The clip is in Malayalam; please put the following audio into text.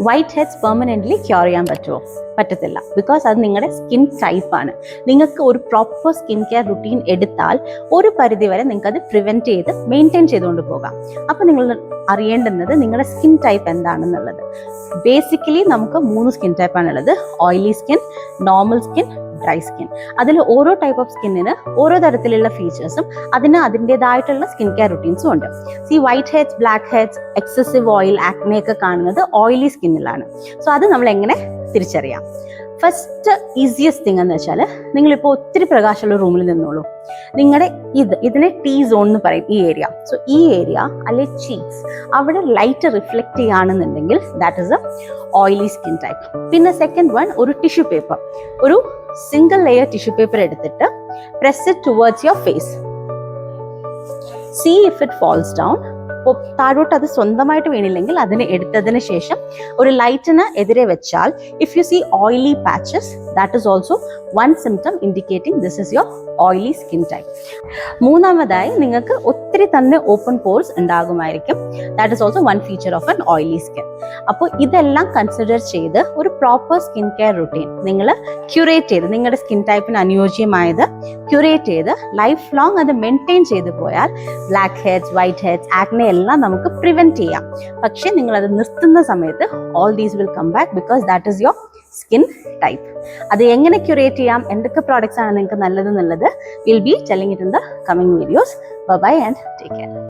വൈറ്റ് ഹെഡ്സ് പെർമനൻ്റ്ലി ക്യൂർ ചെയ്യാൻ പറ്റുമോ? പറ്റത്തില്ല. ബിക്കോസ് അത് നിങ്ങളുടെ സ്കിൻ ടൈപ്പാണ്. നിങ്ങൾക്ക് ഒരു പ്രോപ്പർ സ്കിൻ കെയർ റുട്ടീൻ എടുത്താൽ ഒരു പരിധിവരെ നിങ്ങൾക്കത് പ്രിവെൻറ്റ് ചെയ്ത് മെയിൻറ്റെയിൻ ചെയ്തുകൊണ്ട് പോകാം. അപ്പോൾ നിങ്ങൾ അറിയേണ്ടുന്നത് നിങ്ങളുടെ സ്കിൻ ടൈപ്പ് എന്താണെന്നുള്ളത്. ബേസിക്കലി നമുക്ക് 3 സ്കിൻ ടൈപ്പാണുള്ളത്: oily skin, normal skin, dry skin. അതിൽ ഓരോ ടൈപ്പ് ഓഫ് സ്കിന്നിന് ഓരോ തരത്തിലുള്ള ഫീച്ചേഴ്സും അതിൻ്റെതായിട്ടുള്ള സ്കിൻ കെയർ റുട്ടീൻസും ഉണ്ട്. Whiteheads, blackheads, excessive oil, acne ഒക്കെ കാണുന്നത് ഓയിലി സ്കിന്നിലാണ്. സോ അത് നമ്മൾ എങ്ങനെ തിരിച്ചറിയാം? ഫസ്റ്റ് ഈസിയസ്റ്റ് തിങ് എന്ന് വെച്ചാൽ, നിങ്ങളിപ്പോൾ ഒത്തിരി പ്രകാശമുള്ള റൂമിൽ നിന്നോളൂ. നിങ്ങളുടെ ഇതിനെ T സോൺ എന്ന് പറയും, ഈ ഏരിയ. സോ ഈ ഏരിയ അല്ലെ ചീക്സ്, അവിടെ ലൈറ്റ് റിഫ്ലക്റ്റ് ചെയ്യുകയാണെന്നുണ്ടെങ്കിൽ that is a oily skin type. പിന്നെ സെക്കൻഡ് വൺ, ഒരു ടിഷ്യൂ പേപ്പർ, ഒരു സിംഗിൾ ലെയർ ടിഷ്യൂ പേപ്പർ എടുത്തിട്ട് press it towards your face. See if it falls down. അപ്പോൾ താഴോട്ട് അത് സ്വന്തമായിട്ട് വീണില്ലെങ്കിൽ അതിനെ എടുത്തതിന് ശേഷം ഒരു ലൈറ്റിന് എതിരെ വെച്ചാൽ, if you see oily patches, that is also one symptom indicating this is your oily skin type. മൂന്നാമതായി, നിങ്ങൾക്ക് ഒത്തിരി തന്നെ ഓപ്പൺ പോർസ് ഉണ്ടാകുമായിരിക്കും. That is also one feature of an oily skin. അപ്പോൾ ഇതെല്ലാം കൺസിഡർ ചെയ്ത് ഒരു പ്രോപ്പർ സ്കിൻ കെയർ റുട്ടീൻ നിങ്ങൾ ക്യൂറേറ്റ് ചെയ്ത്, നിങ്ങളുടെ സ്കിൻ ടൈപ്പിന് അനുയോജ്യമായത് ക്യൂറേറ്റ് ചെയ്ത് ലൈഫ് ലോങ് അത് മെയിൻറ്റെയിൻ ചെയ്ത് പോയാൽ blackheads, whiteheads, acne എല്ലാം നമുക്ക് പ്രിവെൻറ്റ് ചെയ്യാം. പക്ഷേ നിങ്ങളത് നിർത്തുന്ന സമയത്ത് all these will come back, because that is your skin type. അത് എങ്ങനെ ക്യൂറേറ്റ് ചെയ്യാം, എന്തൊക്കെ പ്രോഡക്ട്സ് ആണ് നിങ്ങൾക്ക് നല്ലതെന്നുള്ളത് will be telling it in the coming videos. Bye and take care.